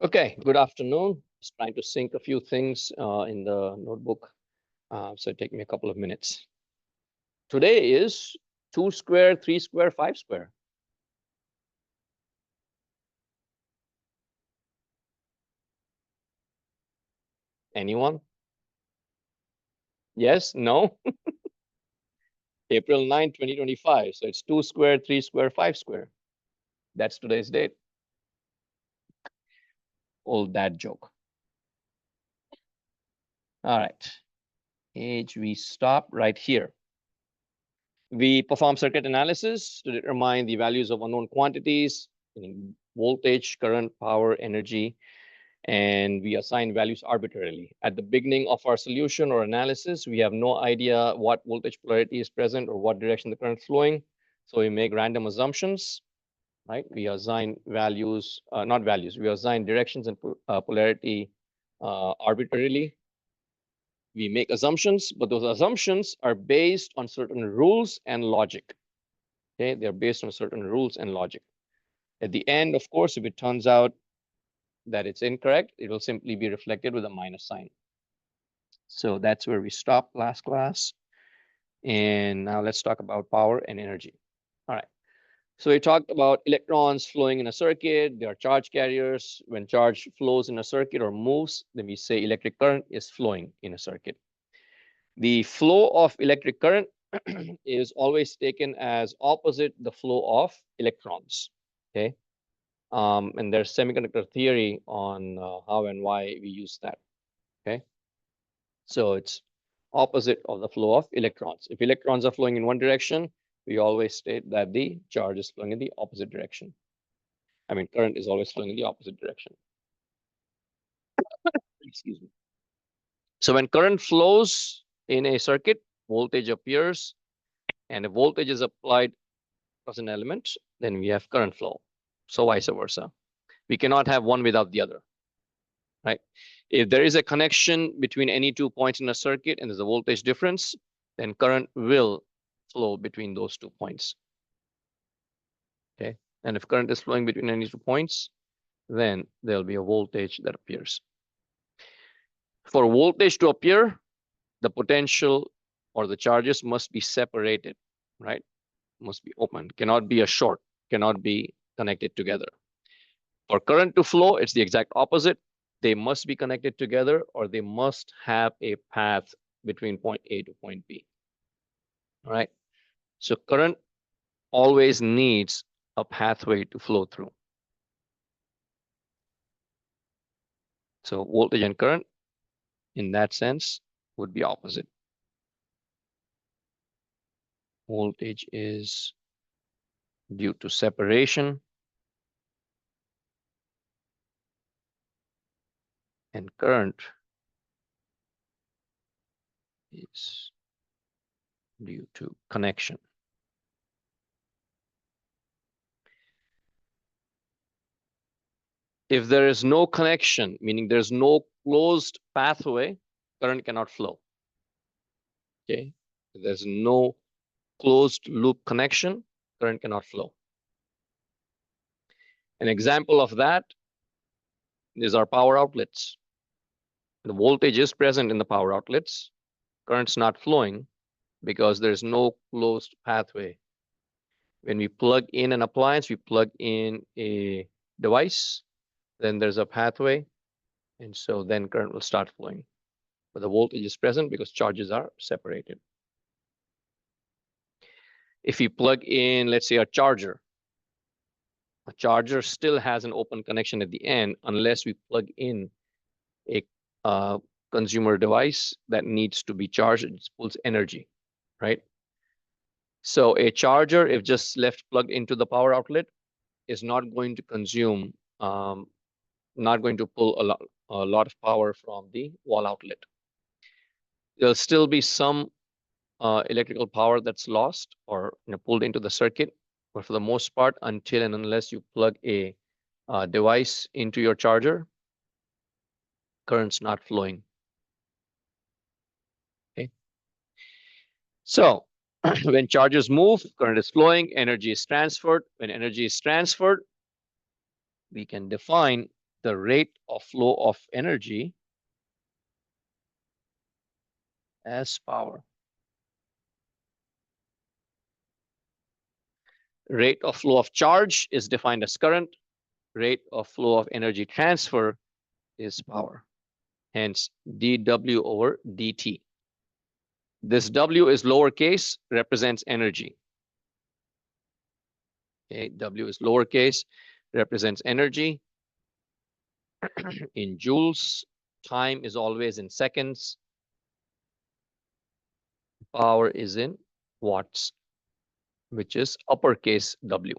Okay, good afternoon. Just trying to sync a few things in the notebook. So it take me a couple of minutes. Today is 2 square, 3 square, 5 square. Anyone? Yes? No? April 9, 2025. So it's 2 square, 3 square, 5 square. That's today's date. Old dad joke. All right. Age, we stop right here. We perform circuit analysis to determine the values of unknown quantities, meaning voltage, current, power, energy, and we assign values arbitrarily. At the beginning of our solution or analysis, we have no idea what voltage polarity is present or what direction the current is flowing. So we make random assumptions, right? We assign values, not values, we assign directions and polarity arbitrarily. We make assumptions, but those assumptions are based on certain rules and logic. Okay, they're based on certain rules and logic. At the end, of course, if it turns out that it's incorrect, it will simply be reflected with a minus sign. So that's where we stopped last class. And now let's talk about power and energy. All right. So we talked about electrons flowing in a circuit. They are charge carriers. When charge flows in a circuit or moves, then we say electric current is flowing in a circuit. The flow of electric current is always taken as opposite the flow of electrons. Okay. And there's semiconductor theory on how and why we use that. Okay. So it's opposite of the flow of electrons. If electrons are flowing in one direction, we always state that the charge is flowing in the opposite direction. I mean, current is always flowing in the opposite direction. Excuse me. So when current flows in a circuit, voltage appears, and if voltage is applied as an element, then we have current flow. So vice versa. We cannot have one without the other, right? If there is a connection between any 2 points in a circuit and there's a voltage difference, then current will flow between those 2 points. Okay. And if current is flowing between any 2 points, then there'll be a voltage that appears. For voltage to appear, the potential or the charges must be separated, right? Must be open, cannot be a short, cannot be connected together. For current to flow, it's the exact opposite. They must be connected together or they must have a path between point A to point B. All right. So current always needs a pathway to flow through. So voltage and current, in that sense, would be opposite. Voltage is due to separation, and current is due to connection. If there is no connection, meaning there's no closed pathway, current cannot flow. Okay, if there's no closed loop connection, current cannot flow. An example of that is our power outlets. The voltage is present in the power outlets, current's not flowing because there's no closed pathway. When we plug in an appliance, we plug in a device, then there's a pathway, and so then current will start flowing. But the voltage is present because charges are separated. If we plug in, let's say, a charger still has an open connection at the end unless we plug in a consumer device that needs to be charged. It pulls energy, right? So a charger, if just left plugged into the power outlet, is not going to consume, not going to pull a lot of power from the wall outlet. There'll still be some electrical power that's lost or pulled into the circuit, but for the most part, until and unless you plug a device into your charger, current's not flowing. Okay. So when charges move, current is flowing, energy is transferred. When energy is transferred, we can define the rate of flow of energy as power. Rate of flow of charge is defined as current. Rate of flow of energy transfer is power. Hence, dW over dt. This W is lowercase, represents energy. Okay, W is lowercase, represents energy. In joules, time is always in seconds. Power is in watts, which is uppercase W.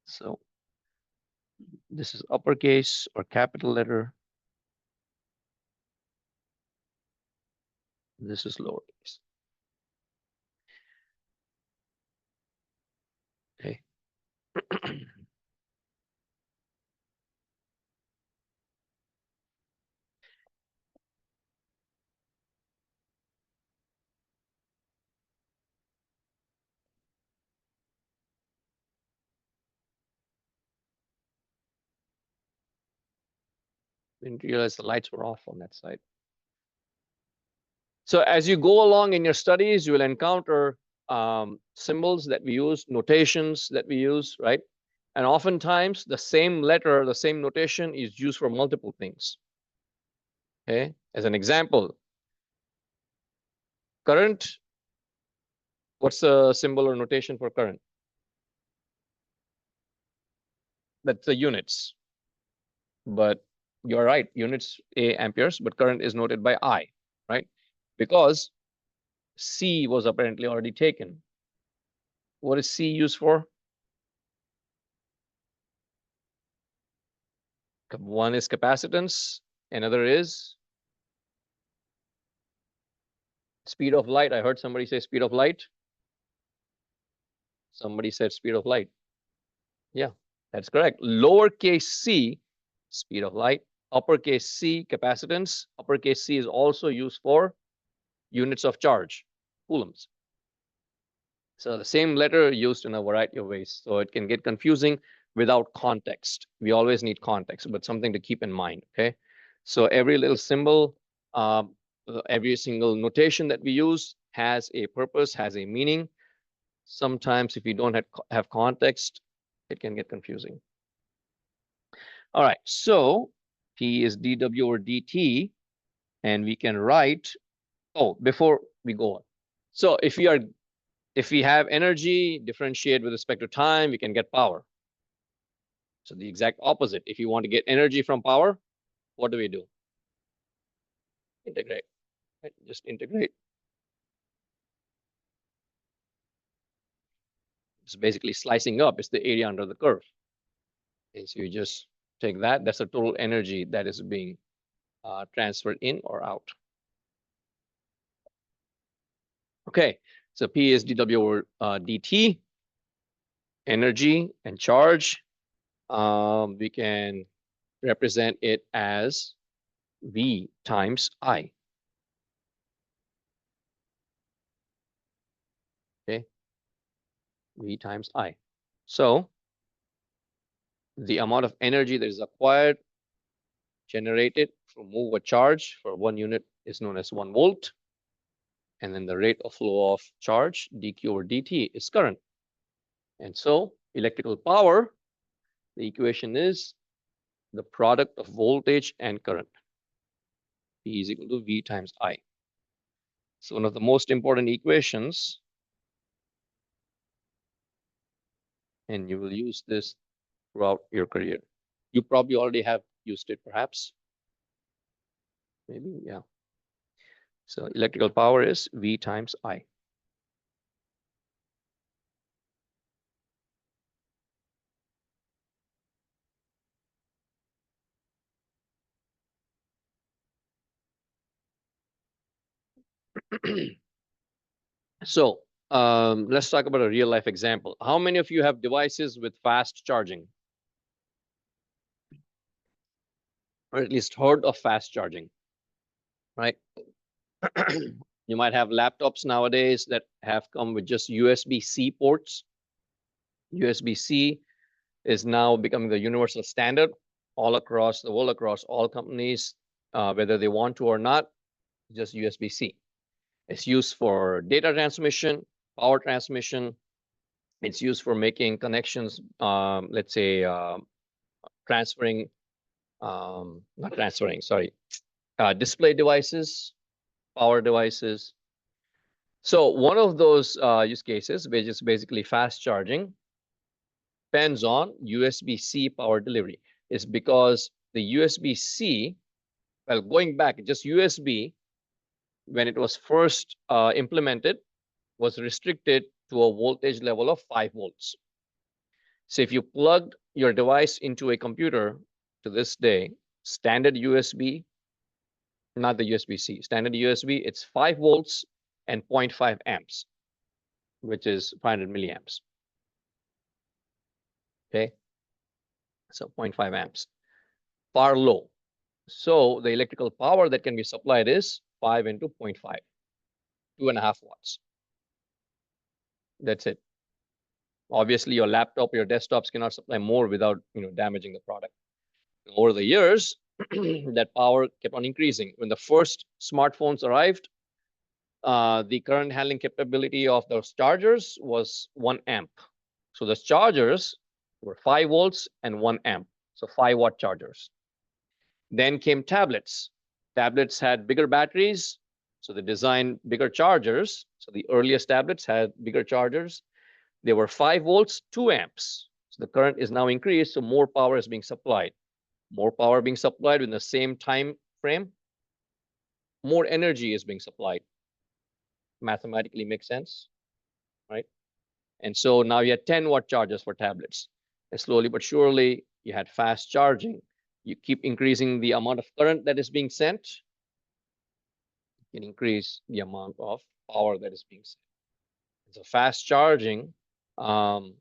So this is uppercase or capital letter. This is lowercase. Okay. Didn't realize the lights were off on that side. So as you go along in your studies, you will encounter symbols that we use, notations that we use, right? And oftentimes the same letter, the same notation is used for multiple things. Okay, as an example, current, what's the symbol or notation for current? That's the units. But you're right, units A amperes, but current is noted by I, right? Because C was apparently already taken. What is C used for? One is capacitance, another is speed of light. I heard somebody say speed of light. Somebody said speed of light. Yeah, that's correct. Lowercase c, speed of light. Uppercase C, capacitance. Uppercase C is also used for units of charge, coulombs. So the same letter used in a variety of ways. So it can get confusing without context. We always need context, but something to keep in mind, okay? So every little symbol, every single notation that we use has a purpose, has a meaning. Sometimes if you don't have context, it can get confusing. All right, so P is dW over dt, and we can write, oh, before we go on. So if we have energy, differentiate with respect to time, we can get power. So the exact opposite. If you want to get energy from power, what do we do? Integrate. Right? Just integrate. It's basically slicing up. It's the area under the curve. Okay, so you just take that. That's the total energy that is being transferred in or out. Okay, so P is dW over dt. Energy and charge. We can represent it as V times I. Okay, V times I. So the amount of energy that is acquired, generated from move a charge for 1 unit is known as 1 volt. And then the rate of flow of charge, dq over dt, is current. And so electrical power, the equation is the product of voltage and current. P is equal to V times I. So one of the most important equations, and you will use this throughout your career. You probably already have used it, perhaps. Maybe, yeah. So electrical power is V times I. So let's talk about a real life example. How many of you have devices with fast charging? Or at least heard of fast charging, right? You might have laptops nowadays that have come with just USB-C ports. USB-C is now becoming the universal standard. all across the world, across all companies, whether they want to or not, just USB-C. It's used for data transmission, power transmission. It's used for making connections, let's say transferring, not transferring, sorry, display devices, power devices. So one of those use cases, which is basically fast charging, depends on USB-C power delivery. Is because the USB-C, well, going back, just USB, when it was first implemented, was restricted to a voltage level of 5 volts. So if you plugged your device into a computer to this day, standard USB, not the USB-C, standard USB, it's 5 volts and 0.5 amps, which is 500 milliamps. Okay, so 0.5 amps, far low. So the electrical power that can be supplied is 5 into 0.5, 2.5 watts. That's it. Obviously, your laptop, your desktops cannot supply more without damaging the product. Over the years, that power kept on increasing. When the first smartphones arrived, the current handling capability of those chargers was 1 amp. So those chargers were 5 volts and 1 amp, so 5-watt chargers. Then came tablets. Tablets had bigger batteries, so they designed bigger chargers. So the earliest tablets had bigger chargers. They were 5 volts, 2 amps. So the current is now increased, so more power is being supplied. More power being supplied in the same time frame, more energy is being supplied. Mathematically makes sense, right? And so now you had 10-watt chargers for tablets. And slowly but surely, you had fast charging. You keep increasing the amount of current that is being sent, you can increase the amount of power that is being sent. So fast charging, one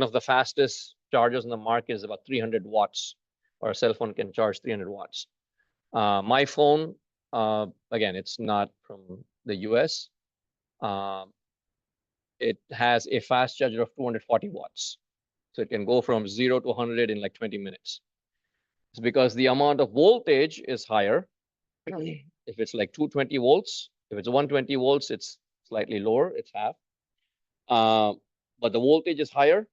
of the fastest chargers in the market is about 300 watts, or a cell phone can charge 300 watts. My phone, again, it's not from the US. It has a fast charger of 240 watts. So it can go from 0 to 100 in like 20 minutes. It's because the amount of voltage is higher. If it's like 220 volts, if it's 120 volts, it's slightly lower, it's half. But the voltage is higher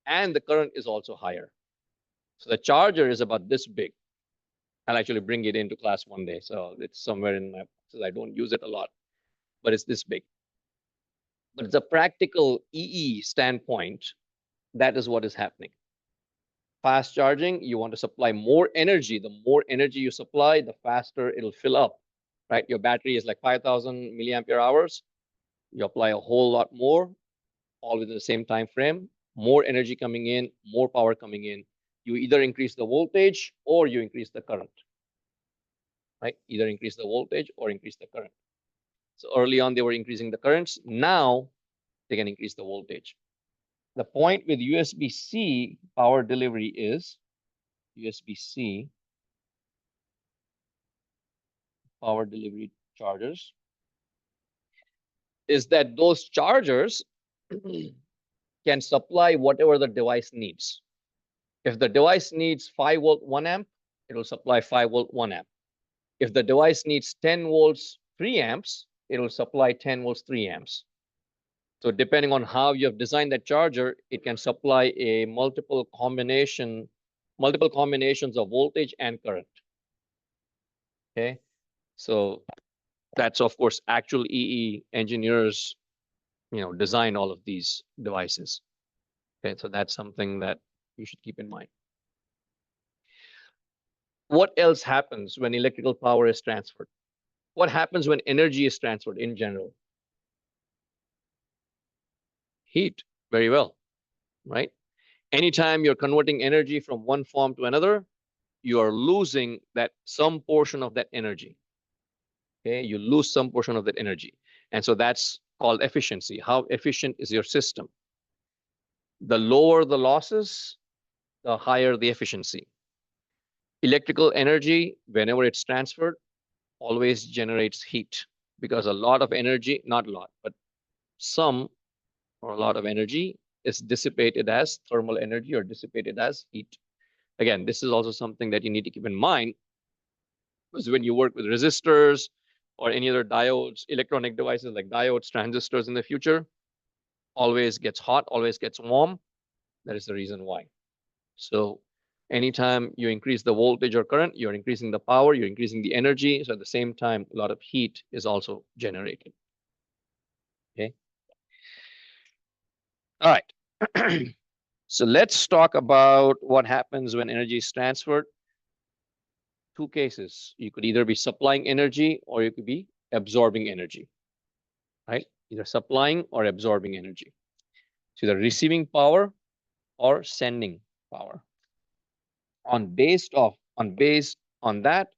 and the current is also higher. So the charger is about this big. I'll actually bring it into class one day. So it's somewhere in my, so I don't use it a lot, but it's this big. But it's a practical EE standpoint. That is what is happening. Fast charging, you want to supply more energy. The more energy you supply, the faster it'll fill up, right? Your battery is like 5,000 milliampere hours. You apply a whole lot more, all within the same time frame, more energy coming in, more power coming in. You either increase the voltage or you increase the current, right? Either increase the voltage or increase the current. So early on, they were increasing the currents. Now they can increase the voltage. The point with USB-C power delivery is USB-C power delivery chargers is that those chargers can supply whatever the device needs. If the device needs 5 volt 1 amp, it will supply 5 volt 1 amp. If the device needs 10 volts 3 amps, it will supply 10 volts 3 amps. So depending on how you have designed that charger, it can supply a multiple combinations of voltage and current. Okay, so that's of course actual EE engineers, design all of these devices. Okay, so that's something that you should keep in mind. What else happens when electrical power is transferred? What happens when energy is transferred in general? Heat, very well, right? Anytime you're converting energy from one form to another, you are losing some portion of that energy. Okay, you lose some portion of that energy. And so that's called efficiency. How efficient is your system? The lower the losses, the higher the efficiency. Electrical energy, whenever it's transferred, always generates heat because a lot of energy, not a lot, but some or a lot of energy is dissipated as thermal energy or dissipated as heat. Again, this is also something that you need to keep in mind, because when you work with resistors or any other diodes, electronic devices like diodes, transistors in the future, always gets hot, always gets warm. That is the reason why. So anytime you increase the voltage or current, you're increasing the power, you're increasing the energy. So at the same time, a lot of heat is also generated. Okay. All right. So let's talk about what happens when energy is transferred. Two cases. You could either be supplying energy or you could be absorbing energy, right? Either supplying or absorbing energy. So either receiving power or sending power. Based on that,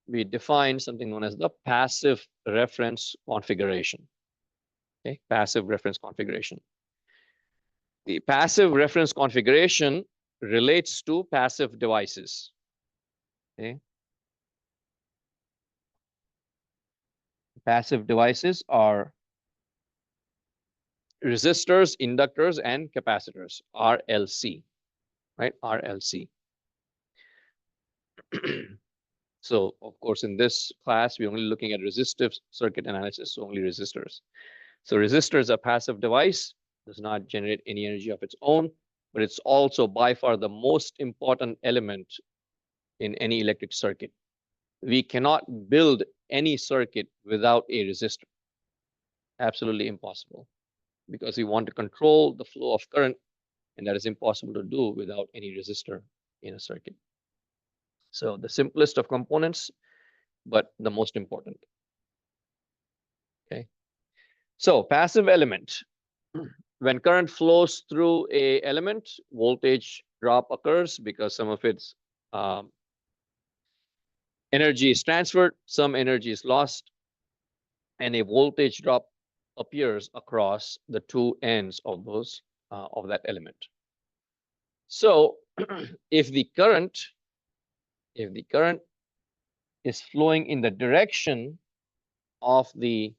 we define something known as the passive reference configuration. Okay, passive reference configuration. The passive reference configuration relates to passive devices. Okay. Passive devices are resistors, inductors, and capacitors, RLC, right? RLC. So, of course, in this class, we're only looking at resistive circuit analysis, so only resistors. So resistor is a passive device, does not generate any energy of its own, but it's also by far the most important element in any electric circuit. We cannot build any circuit without a resistor. Absolutely impossible, because we want to control the flow of current, and that is impossible to do without any resistor in a circuit. So the simplest of components, but the most important. Okay. So passive element. When current flows through a element, voltage drop occurs because some of its energy is transferred, some energy is lost, and a voltage drop appears across the two ends of those of that element. So if the current is flowing in the direction of the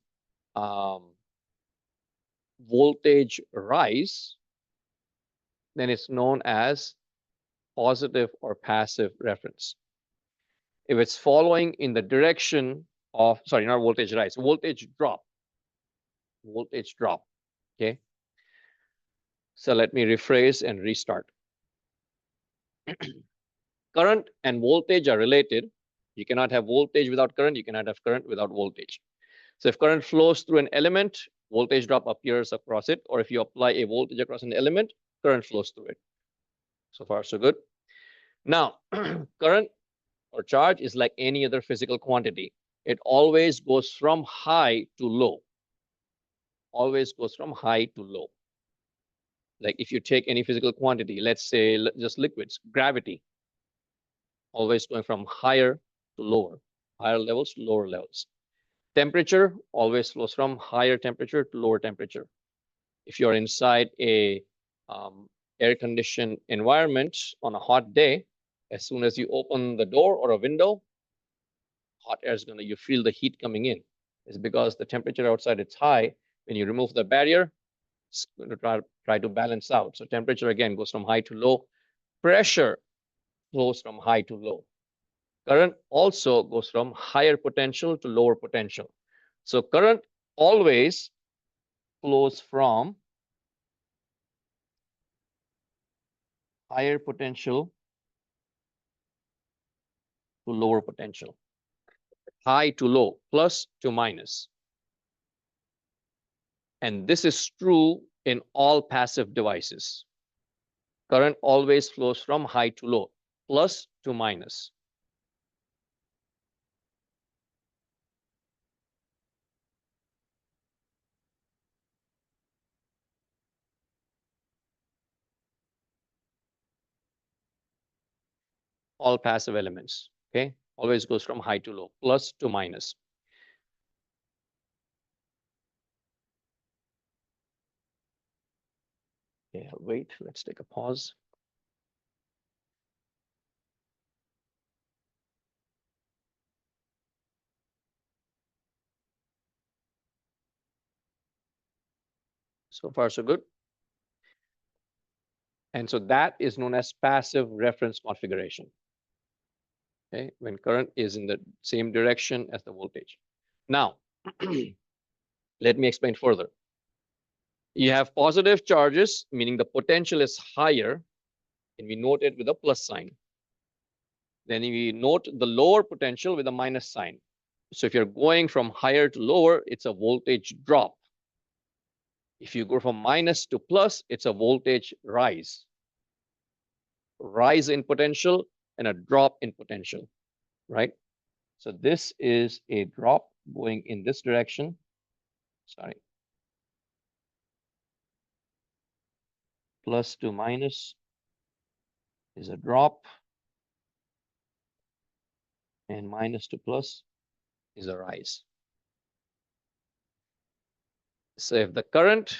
voltage rise, then it's known as positive or passive reference. If it's following in the direction of, sorry, not voltage rise, voltage drop. Okay. So let me rephrase and restart. Current and voltage are related. You cannot have voltage without current. You cannot have current without voltage. So if current flows through an element, voltage drop appears across it. Or if you apply a voltage across an element, current flows through it. So far, so good. Now, current or charge is like any other physical quantity. It always goes from high to low. Always goes from high to low. Like if you take any physical quantity, let's say just liquids, gravity, always going from higher to lower, higher levels to lower levels. Temperature always flows from higher temperature to lower temperature. If you're inside a air-conditioned environment on a hot day, as soon as you open the door or a window, hot air is you feel the heat coming in. It's because the temperature outside is high. When you remove the barrier, it's going to try to balance out. So temperature again goes from high to low. Pressure flows from high to low. Current also goes from higher potential to lower potential. So current always flows from higher potential to lower potential. High to low, plus to minus. And this is true in all passive devices. Current always flows from high to low, plus to minus. All passive elements, okay? Always goes from high to low, plus to minus. Okay, wait, let's take a pause. So far, so good. And so that is known as passive reference configuration. Okay, when current is in the same direction as the voltage. Now, let me explain further. You have positive charges, meaning the potential is higher, and we note it with a plus sign. Then we note the lower potential with a minus sign. So if you're going from higher to lower, it's a voltage drop. If you go from minus to plus, it's a voltage rise. Rise in potential and a drop in potential, right? So this is a drop going in this direction. Sorry. Plus to minus is a drop, and minus to plus is a rise. So if the current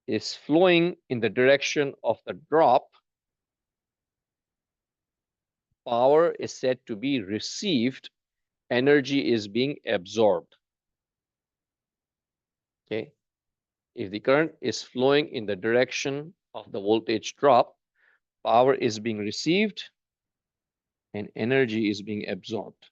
is flowing in the direction of the drop, power is said to be received, energy is being absorbed. Okay. If the current is flowing in the direction of the voltage drop, power is being received and energy is being absorbed.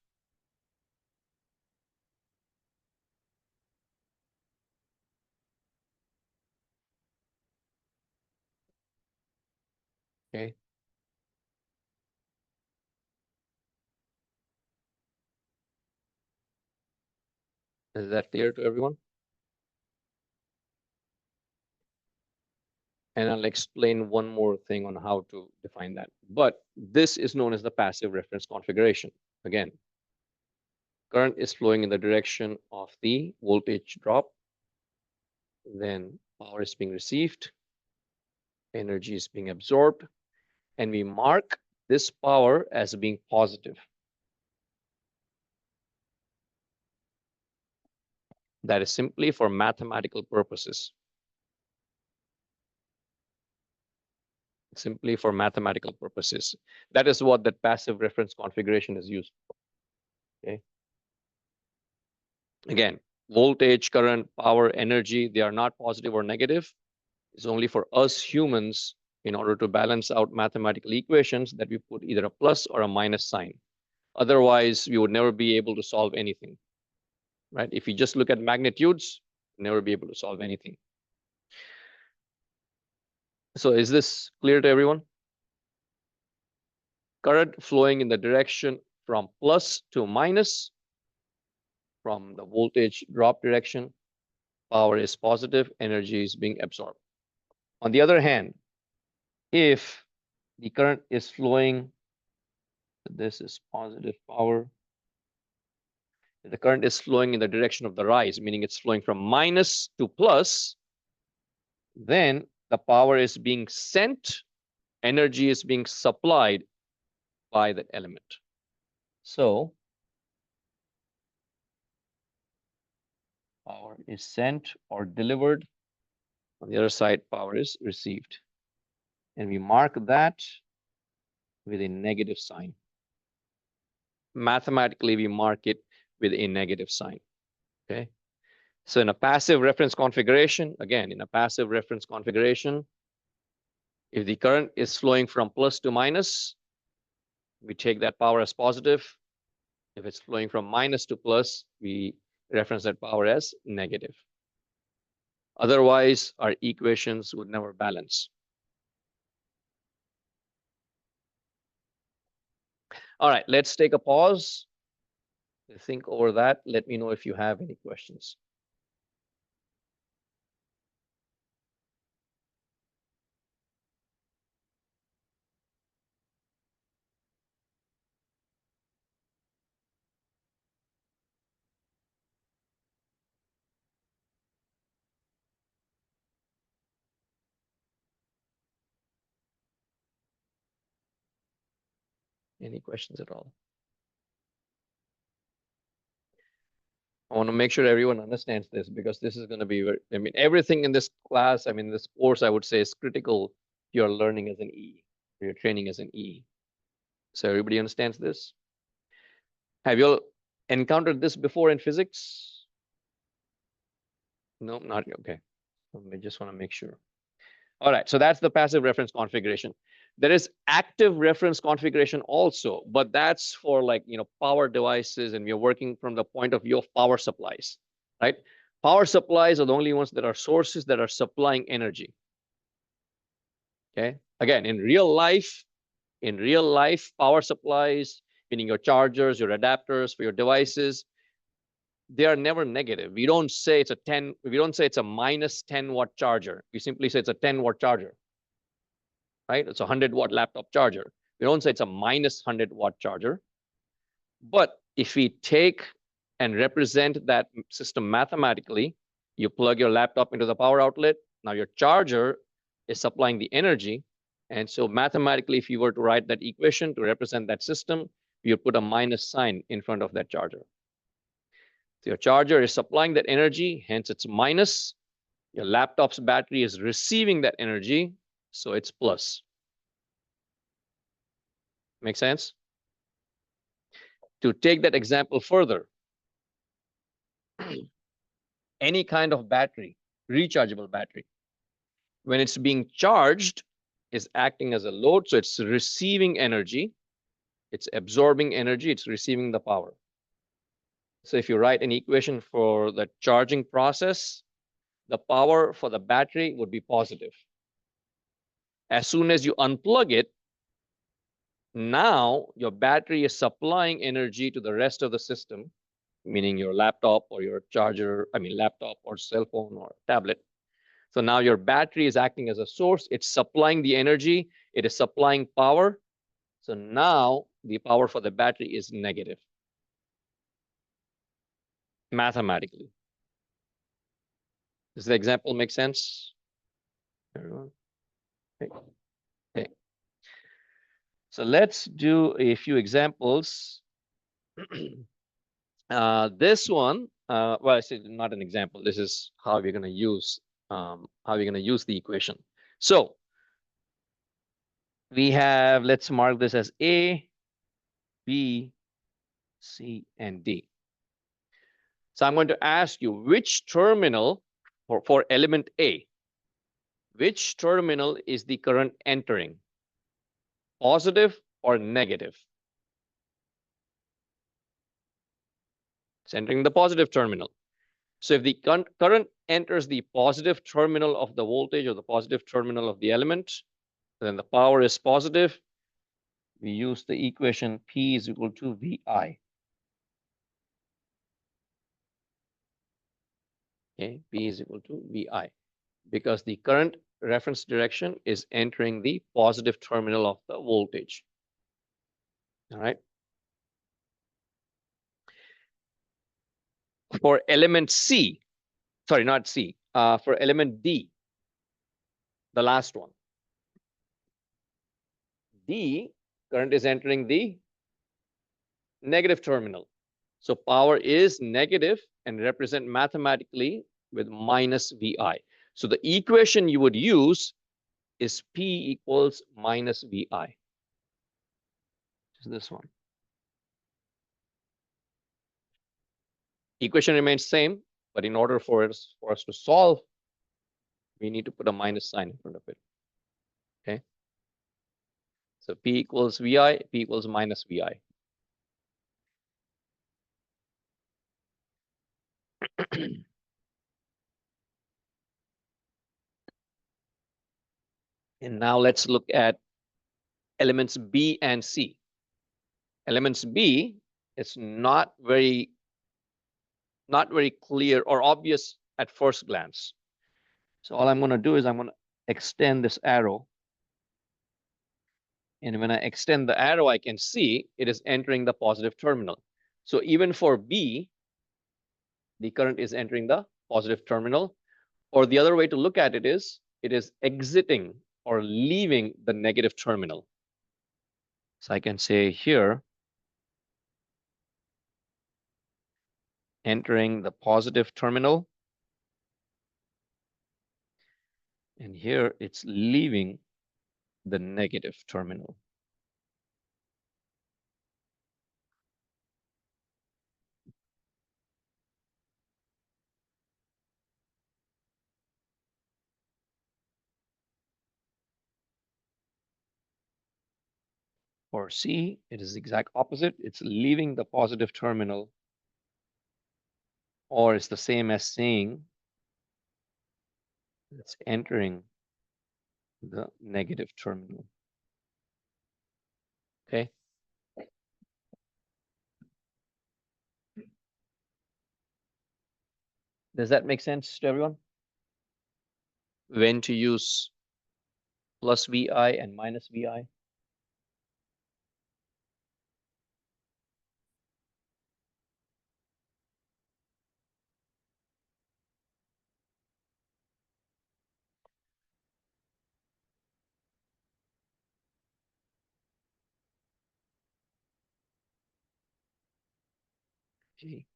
Okay. Is that clear to everyone? And I'll explain one more thing on how to define that. But this is known as the passive reference configuration. Again, current is flowing in the direction of the voltage drop. Then power is being received, energy is being absorbed, and we mark this power as being positive. That is simply for mathematical purposes. Simply for mathematical purposes. That is what that passive reference configuration is used for. Okay. Again, voltage, current, power, energy, they are not positive or negative. It's only for us humans, in order to balance out mathematical equations, that we put either a plus or a minus sign. Otherwise, we would never be able to solve anything, right? If you just look at magnitudes, never be able to solve anything. So is this clear to everyone? Current flowing in the direction from plus to minus, from the voltage drop direction, power is positive, energy is being absorbed. On the other hand, if the current is flowing, this is positive power. If the current is flowing in the direction of the rise, meaning it's flowing from minus to plus, then the power is being sent, energy is being supplied by that element. So power is sent or delivered. On the other side, power is received. And we mark that with a negative sign. Mathematically, we mark it with a negative sign. Okay. So in a passive reference configuration, again, in a passive reference configuration, if the current is flowing from plus to minus, we take that power as positive. If it's flowing from minus to plus, we reference that power as negative. Otherwise, our equations would never balance. All right, let's take a pause. Think over that. Let me know if you have any questions. Any questions at all? I want to make sure everyone understands this, because this is going to be very, I mean, everything in this class, I mean, this course, I would say, is critical to your learning as an E, your training as an E. So everybody understands this? Have you all encountered this before in physics? No, not okay. I just want to make sure. All right, so that's the passive reference configuration. There is active reference configuration also, but that's for like, power devices, and we're working from the point of view of power supplies, right? Power supplies are the only ones that are sources that are supplying energy. Okay. Again, in real life, power supplies, meaning your chargers, your adapters for your devices, they are never negative. We don't say it's a minus 10 watt charger. We simply say it's a 10 watt charger, right? It's a 100 watt laptop charger. We don't say it's a minus 100 watt charger. But if we take and represent that system mathematically, you plug your laptop into the power outlet. Now your charger is supplying the energy. And so mathematically, if you were to write that equation to represent that system, you put a minus sign in front of that charger. So your charger is supplying that energy, hence it's minus. Your laptop's battery is receiving that energy, so it's plus. Make sense? To take that example further, any kind of battery, rechargeable battery, when it's being charged, is acting as a load. So it's receiving energy, it's absorbing energy, it's receiving the power. So if you write an equation for the charging process, the power for the battery would be positive. As soon as you unplug it, now your battery is supplying energy to the rest of the system, meaning your laptop or your charger, laptop or cell phone or tablet. So now your battery is acting as a source. It's supplying the energy. It is supplying power. So now the power for the battery is negative mathematically. Does the example make sense? Everyone? Okay. So let's do a few examples. This one, well, I said not an example. This is how we're going to use the equation. So we have, let's mark this as A, B, C, and D. So I'm going to ask you which terminal for element A, which terminal is the current entering? Positive or negative? It's entering the positive terminal. So if the current enters the positive terminal of the voltage or the positive terminal of the element, then the power is positive. We use the equation P is equal to VI. Okay, P is equal to VI, because the current reference direction is entering the positive terminal of the voltage. All right. For element C, sorry, not C, for element D, the last one. D, current is entering the negative terminal. So power is negative and represent mathematically with minus VI. So the equation you would use is P equals minus VI. Is this one. Equation remains same, but in order for us to solve, we need to put a minus sign in front of it. Okay. So P equals VI, P equals minus VI. And now let's look at elements B and C. Elements B is not very clear or obvious at first glance. So all I'm going to do is I'm going to extend this arrow. And when I extend the arrow, I can see it is entering the positive terminal. So even for B, the current is entering the positive terminal. Or the other way to look at it is exiting or leaving the negative terminal. So I can say here, entering the positive terminal. And here it's leaving the negative terminal. For C, it is the exact opposite. It's leaving the positive terminal, or it's the same as saying it's entering the negative terminal. Okay. Does that make sense to everyone? When to use plus VI and minus VI? Gee.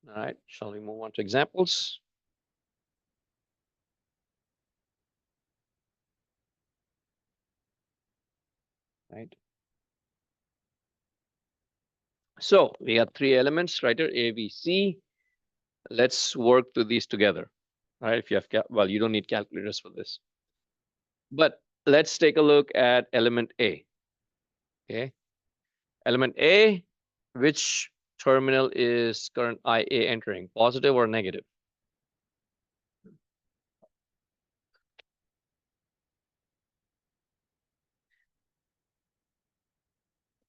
All right, shall we move on to examples? Right. So we got three elements right here, A, B, C. Let's work through these together. All right, if you have, well, you don't need calculators for this. But let's take a look at element A. Okay. Element A, which terminal is current IA entering, positive or negative?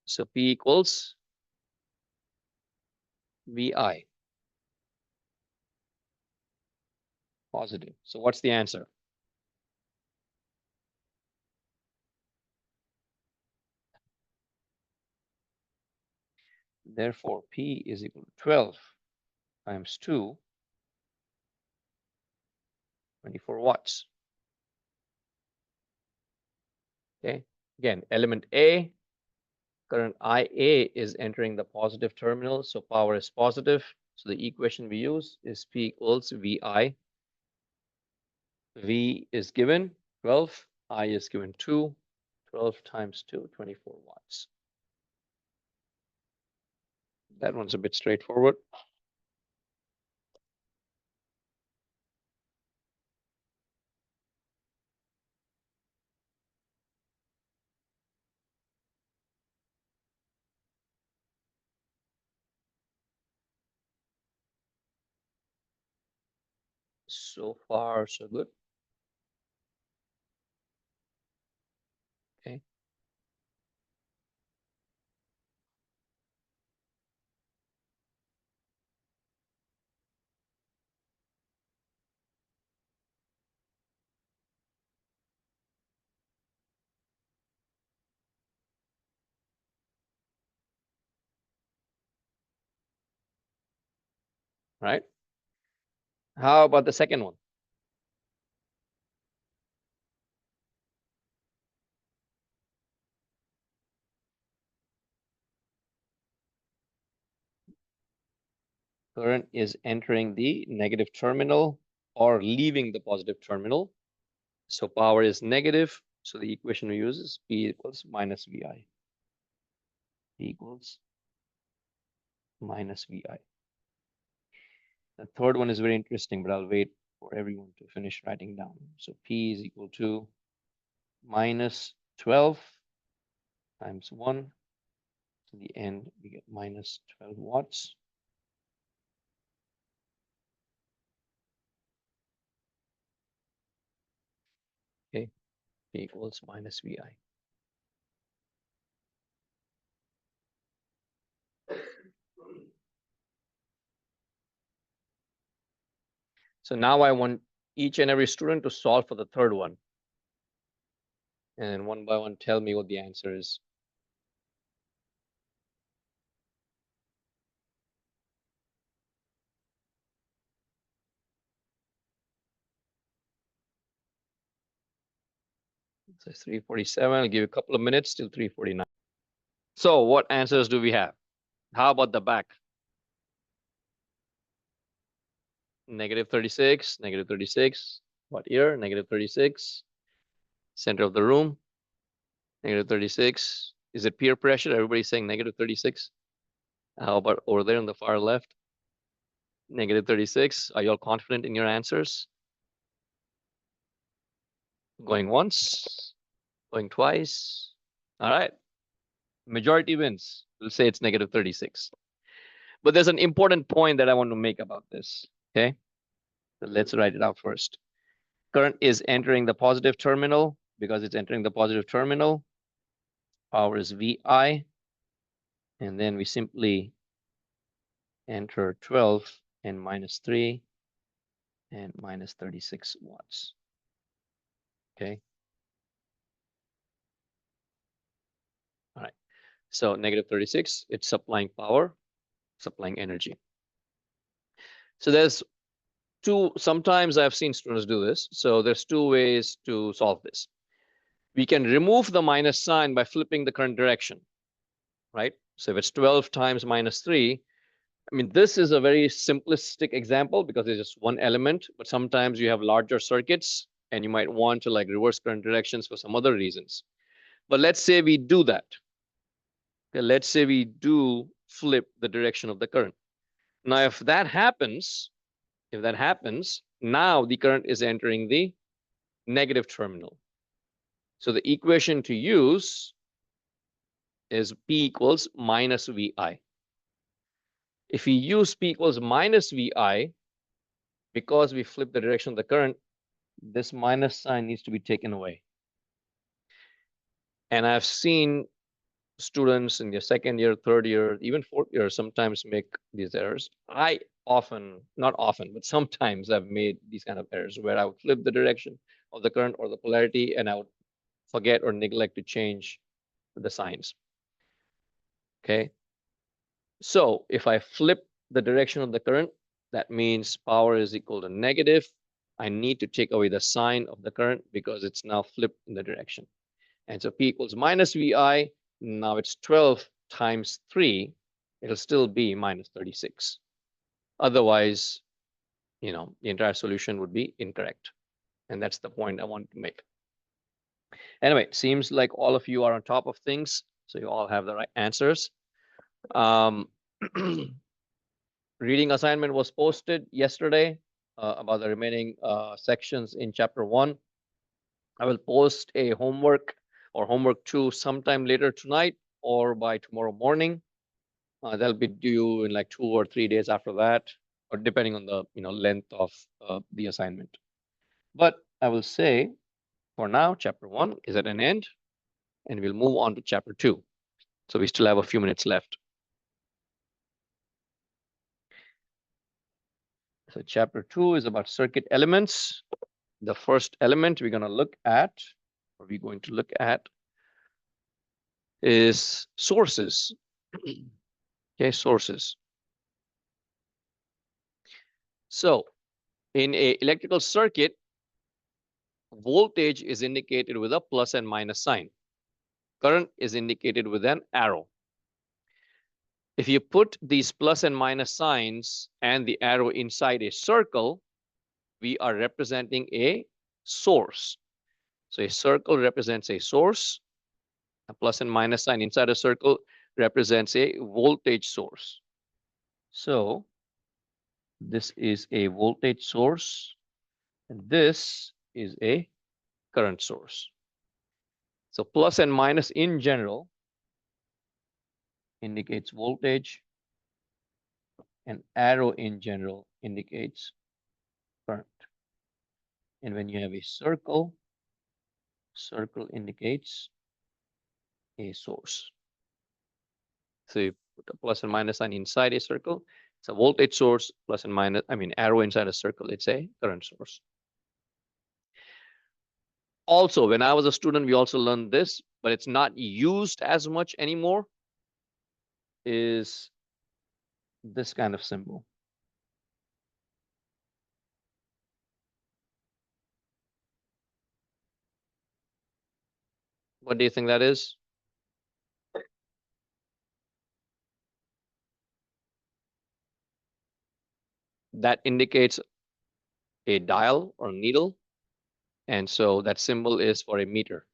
So P equals VI, positive. So what's the answer? Therefore, P is equal to 12 times 2, 24 watts. Okay. Again, element A, current IA is entering the positive terminal, so power is positive. So the equation we use is P equals VI. V is given 12, I is given 2, 12 times 2, 24 watts. That one's a bit straightforward. So far, so good. Okay. Right. How about the second one? Current is entering the negative terminal or leaving the positive terminal. So power is negative. So the equation we use is P equals minus VI. P equals minus VI. The third one is very interesting, but I'll wait for everyone to finish writing down. So P is equal to minus 12 times 1. To the end, we get minus 12 watts. Okay, P equals minus VI. So now I want each and every student to solve for the third one. And one by one, tell me what the answer is. So it's 3:47. I'll give you a couple of minutes till 3:49. So what answers do we have? How about the back? Negative 36, negative 36. What here? Negative 36. Center of the room. Negative 36. Is it peer pressure? Everybody's saying negative 36. How about over there on the far left? Negative 36. Are you all confident in your answers? Going once, going twice. All right. Majority wins. We'll say it's negative 36. But there's an important point that I want to make about this. Okay. So let's write it out first. Current is entering the positive terminal. Because it's entering the positive terminal, power is VI. And then we simply enter 12 and -3 and -36 watts. Okay. All right. So negative 36, it's supplying power, supplying energy. So there's sometimes I've seen students do this. So there's two ways to solve this. We can remove the minus sign by flipping the current direction, right? So if it's 12 times -3, I mean, this is a very simplistic example because it's just one element, but sometimes you have larger circuits and you might want to like reverse current directions for some other reasons. But let's say we do that. Okay, let's say we do flip the direction of the current. Now, if that happens, now the current is entering the negative terminal. So the equation to use is P equals minus VI. If we use P equals minus VI, because we flip the direction of the current, this minus sign needs to be taken away. And I've seen students in their second year, third year, even fourth year sometimes make these errors. I often, not often, but sometimes I've made these kind of errors where I would flip the direction of the current or the polarity and I would forget or neglect to change the signs. Okay. So if I flip the direction of the current, that means power is equal to negative. I need to take away the sign of the current because it's now flipped in the direction. And so P equals minus VI. Now it's 12 times 3. It'll still be minus 36. Otherwise, the entire solution would be incorrect. And that's the point I want to make. Anyway, it seems like all of you are on top of things. So you all have the right answers. Reading assignment was posted yesterday about the remaining sections in chapter 1. I will post a homework or homework 2 sometime later tonight or by tomorrow morning. That'll be due in like 2 or 3 days after that, or depending on the length of the assignment. But I will say for now, chapter 1 is at an end, and we'll move on to chapter 2. So we still have a few minutes left. So chapter 2 is about circuit elements. The first element we're going to look at, is sources. Okay, sources. So in an electrical circuit, voltage is indicated with a plus and minus sign. Current is indicated with an arrow. If you put these plus and minus signs and the arrow inside a circle, we are representing a source. So a circle represents a source. A plus and minus sign inside a circle represents a voltage source. So this is a voltage source, and this is a current source. So plus and minus in general indicates voltage, and arrow in general indicates current. And when you have a circle indicates a source. So you put a plus and minus sign inside a circle. It's a voltage source, plus and minus, arrow inside a circle, it's a current source. Also, when I was a student, we also learned this, but it's not used as much anymore, is this kind of symbol. What do you think that is? That indicates a dial or needle. And so that symbol is for a meter,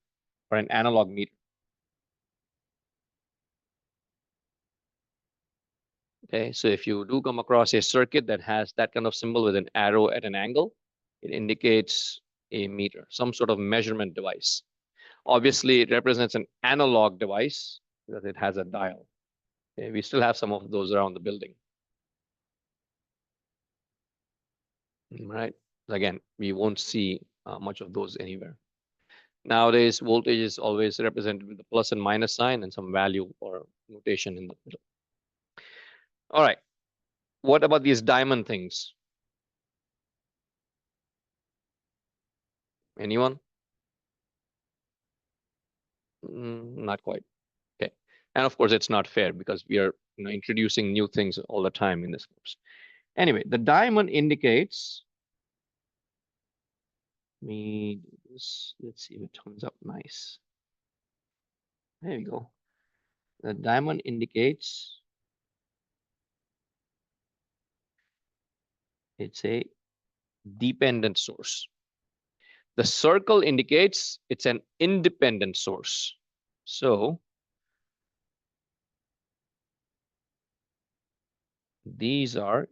or an analog meter. Okay, so if you do come across a circuit that has that kind of symbol with an arrow at an angle, it indicates a meter, some sort of measurement device. Obviously, it represents an analog device because it has a dial. Okay, we still have some of those around the building. Right. Again, we won't see much of those anywhere. Nowadays, voltage is always represented with a plus and minus sign and some value or notation in the middle. All right. What about these diamond things? Anyone? Not quite. Okay. And of course, it's not fair because we are introducing new things all the time in this course. Anyway, the diamond indicates me this. Let's see if it comes up nice. There you go. The diamond indicates it's a dependent source. The circle indicates it's an independent source. So these are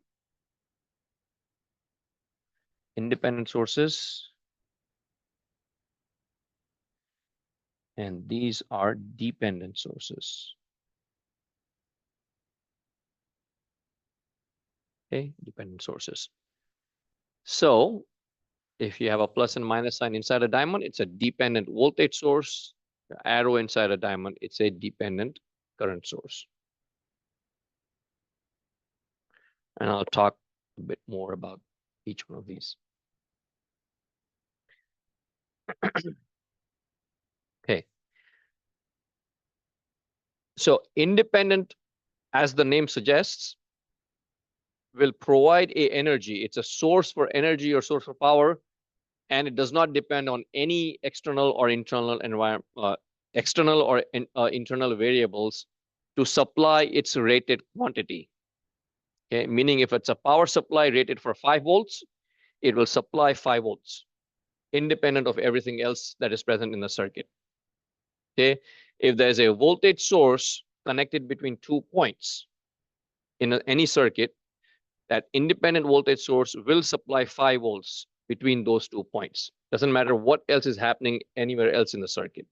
independent sources, and these are dependent sources. Okay, dependent sources. So if you have a plus and minus sign inside a diamond, it's a dependent voltage source. The arrow inside a diamond, it's a dependent current source. And I'll talk a bit more about each one of these. Okay. So independent, as the name suggests, will provide a energy. It's a source for energy or source for power, and it does not depend on any external or internal environment, internal variables to supply its rated quantity. Okay, meaning if it's a power supply rated for 5 volts, it will supply 5 volts, independent of everything else that is present in the circuit. Okay, if there's a voltage source connected between 2 points in any circuit, that independent voltage source will supply 5 volts between those 2 points. Doesn't matter what else is happening anywhere else in the circuit.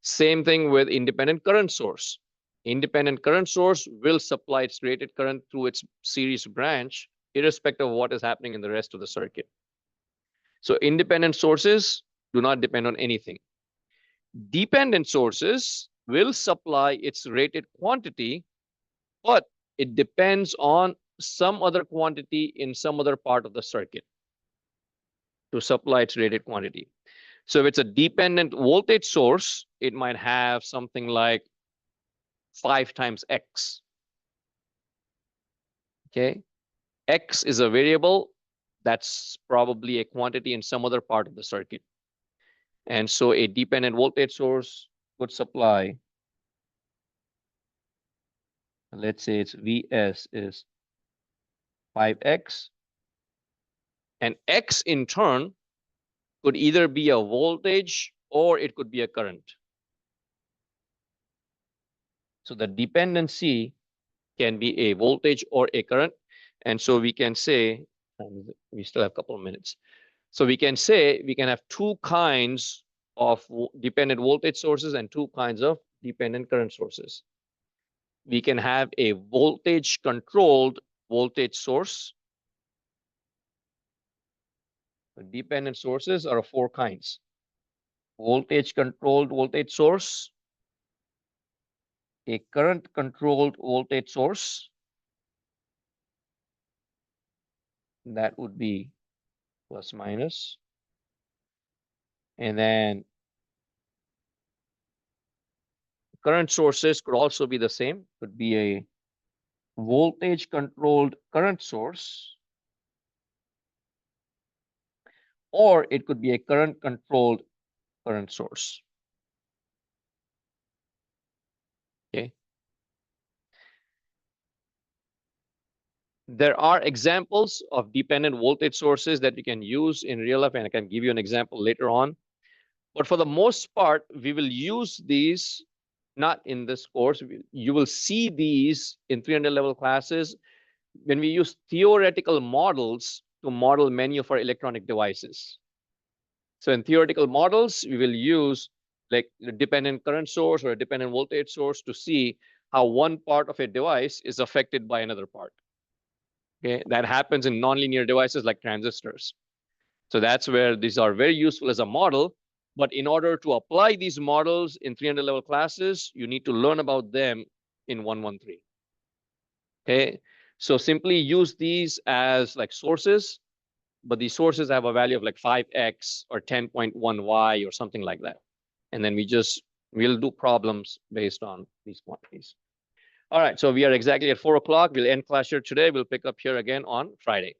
Same thing with independent current source. Independent current source will supply its rated current through its series branch, irrespective of what is happening in the rest of the circuit. So independent sources do not depend on anything. Dependent sources will supply its rated quantity, but it depends on some other quantity in some other part of the circuit to supply its rated quantity. So if it's a dependent voltage source, it might have something like 5 times X. Okay. X is a variable. That's probably a quantity in some other part of the circuit. And so a dependent voltage source would supply, let's say its Vs is 5X. And X in turn could either be a voltage or it could be a current. So the dependency can be a voltage or a current. And so we can say, we still have a couple of minutes. So we can say we can have 2 kinds of dependent voltage sources and 2 kinds of dependent current sources. We can have a voltage controlled voltage source. The dependent sources are of 4 kinds. Voltage controlled voltage source, a current controlled voltage source, that would be plus minus, and then current sources could also be the same, could be a voltage controlled current source, or it could be a current controlled current source. Okay. There are examples of dependent voltage sources that you can use in real life, and I can give you an example later on. But for the most part, we will use these not in this course. You will see these in 300 level classes when we use theoretical models to model many of our electronic devices. So in theoretical models, we will use like a dependent current source or a dependent voltage source to see how one part of a device is affected by another part. Okay, that happens in nonlinear devices like transistors. So that's where these are very useful as a model. But in order to apply these models in 300 level classes, you need to learn about them in 113. Okay, so simply use these as like sources, but these sources have a value of like 5x or 10.1y or something like that. And then we'll do problems based on these quantities. All right, so we are exactly at 4 o'clock. We'll end class here today. We'll pick up here again on Friday.